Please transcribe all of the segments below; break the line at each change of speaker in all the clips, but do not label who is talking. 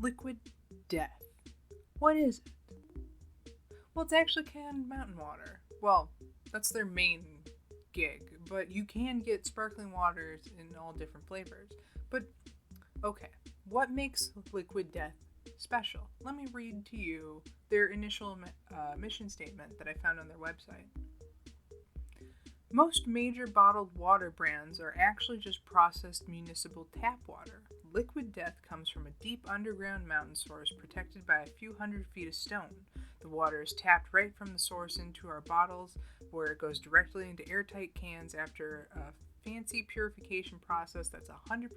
Liquid death. What is it? Well, it's actually canned mountain water. Well, that's their main gig, but you can get sparkling waters in all different flavors. But, okay, what makes Liquid Death special? Let me read to you their initial mission statement that I found on their website. Most major bottled water brands are actually just processed municipal tap water. Liquid Death comes from a deep underground mountain source protected by a few hundred feet of stone. The water is tapped right from the source into our bottles, where it goes directly into airtight cans after a fancy purification process that's 100%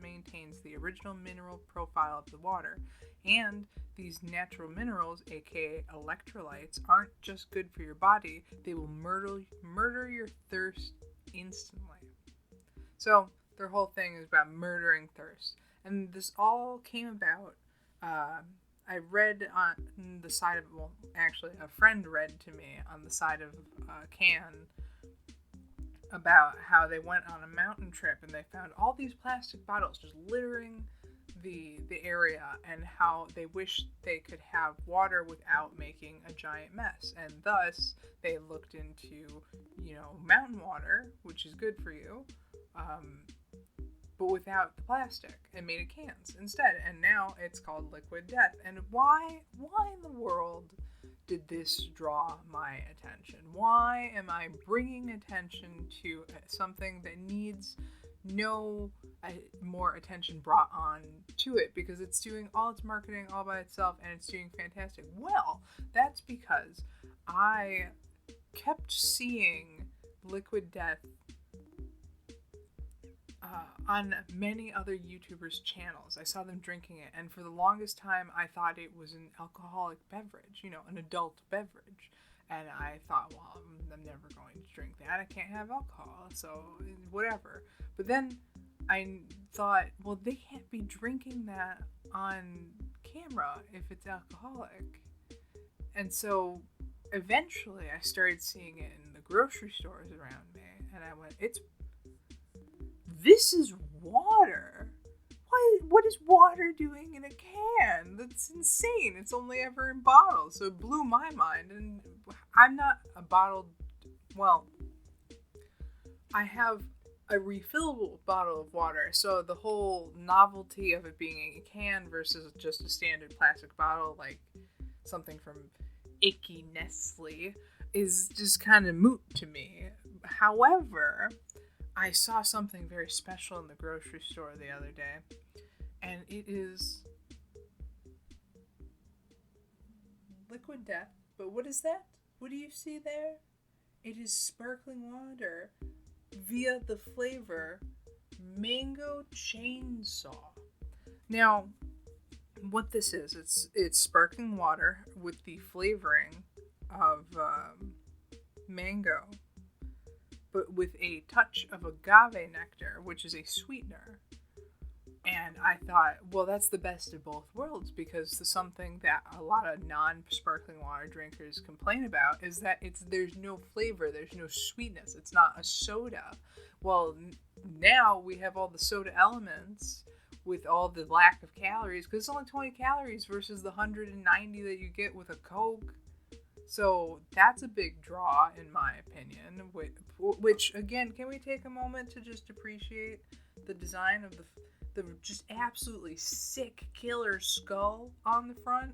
maintains the original mineral profile of the water. And these natural minerals, aka electrolytes, aren't just good for your body, they will murder your thirst instantly. So, their whole thing is about murdering thirst. And this all came about, I read on the side of, well, actually, a friend read to me on the side of a can about how they went on a mountain trip and they found all these plastic bottles just littering the area, and how they wish they could have water without making a giant mess. And thus, they looked into, mountain water, which is good for you, but without the plastic, and made it cans instead. And now it's called Liquid Death. And why in the world did this draw my attention? Why am I bringing attention to something that needs no more attention brought on to it, because it's doing all its marketing all by itself and it's doing fantastic? Well, that's because I kept seeing Liquid Death on many other YouTubers' channels. I saw them drinking it, and for the longest time I thought it was an alcoholic beverage, an adult beverage. And I thought, well, I'm never going to drink that. I can't have alcohol, so whatever. But then I thought, well, they can't be drinking that on camera if it's alcoholic. And so eventually I started seeing it in the grocery stores around me, and I went, this is water. What is water doing in a can? That's insane. It's only ever in bottles. So it blew my mind. And I'm not a bottled... Well, I have a refillable bottle of water. So the whole novelty of it being in a can versus just a standard plastic bottle, like something from icky Nestle, is just kind of moot to me. However, I saw something very special in the grocery store the other day, and it is Liquid Death. But what is that? What do you see there? It is sparkling water via the flavor Mango Chainsaw. Now, what this is, it's sparkling water with the flavoring of mango, but with a touch of agave nectar, which is a sweetener. And I thought, well, that's the best of both worlds, because something that a lot of non-sparkling water drinkers complain about is that there's no flavor, there's no sweetness, it's not a soda. Well, now we have all the soda elements with all the lack of calories, because it's only 20 calories versus the 190 that you get with a Coke. So that's a big draw, in my opinion, which, again, can we take a moment to just appreciate the design of the just absolutely sick killer skull on the front,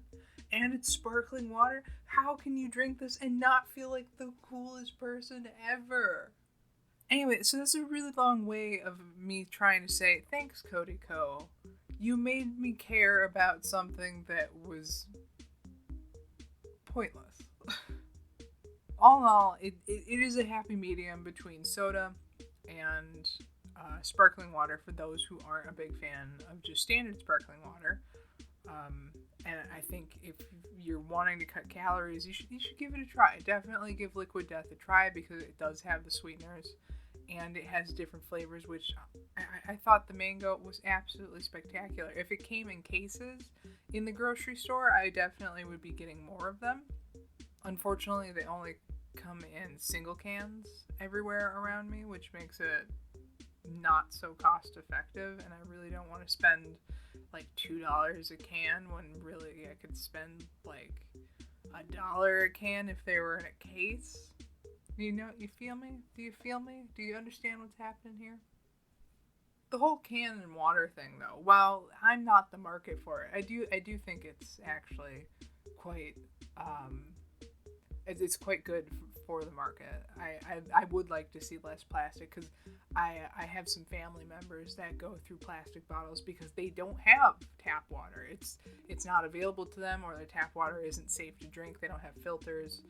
and it's sparkling water? How can you drink this and not feel like the coolest person ever? Anyway, so that's a really long way of me trying to say, thanks, Cody Co. You made me care about something that was pointless. All in all, it is a happy medium between soda and sparkling water for those who aren't a big fan of just standard sparkling water. And I think if you're wanting to cut calories, you should give it a try. Definitely give Liquid Death a try, because it does have the sweeteners and it has different flavors, which I thought the mango was absolutely spectacular. If it came in cases in the grocery store, I definitely would be getting more of them. Unfortunately, they only come in single cans everywhere around me, which makes it not so cost effective, and I really don't want to spend like $2 a can when really I could spend like $1 a can if they were in a case. You feel me? Do you feel me? Do you understand what's happening here? The whole can and water thing, though, while I'm not the market for it, I do think it's actually quite um, it's quite good for the market. I would like to see less plastic because I have some family members that go through plastic bottles because they don't have tap water. It's not available to them, or the tap water isn't safe to drink. They don't have filters,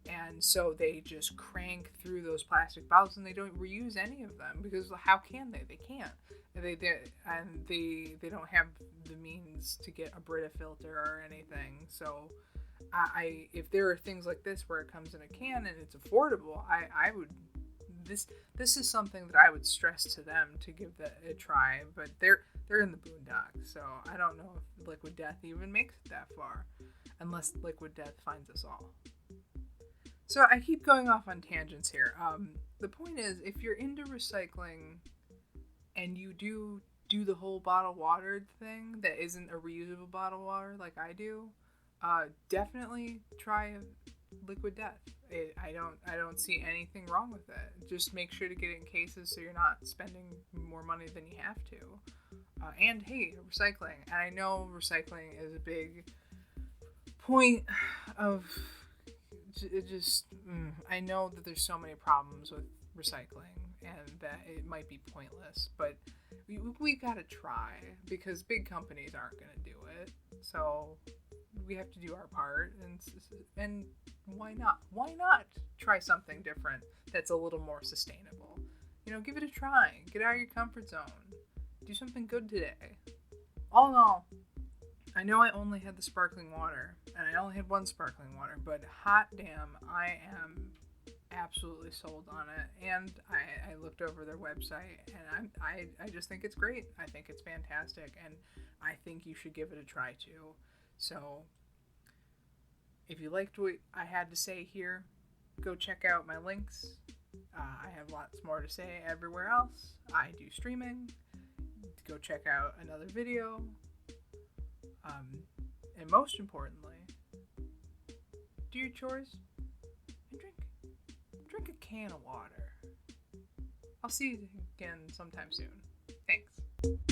and so they just crank through those plastic bottles and they don't reuse any of them because how can they? They can't. They don't have the means to get a Brita filter or anything. So if there are things like this where it comes in a can and it's affordable, I would this is something that I would stress to them to give that a try. But they're in the boondocks, so I don't know if Liquid Death even makes it that far, unless Liquid Death finds us all. So I keep going off on tangents here. The point is, if you're into recycling and you do the whole bottled water thing that isn't a reusable bottled water like I do, definitely try Liquid Death. I don't see anything wrong with it. Just make sure to get it in cases so you're not spending more money than you have to. And hey, recycling. And I know recycling is a big point of I know that there's so many problems with recycling and that it might be pointless, but we gotta try because big companies aren't gonna do it. So we have to do our part, and why not try something different that's a little more sustainable? Give it a try. Get out of your comfort zone. Do something good today. All in all, I know I only had the sparkling water, and I only had one sparkling water, but hot damn, I am absolutely sold on it. And I looked over their website, and I just think it's great. I think it's fantastic, and I think you should give it a try too. So if you liked what I had to say here, go check out my links. I have lots more to say everywhere else. I do streaming. Go check out another video. And most importantly, do your chores and drink a can of water. I'll see you again sometime soon. Thanks.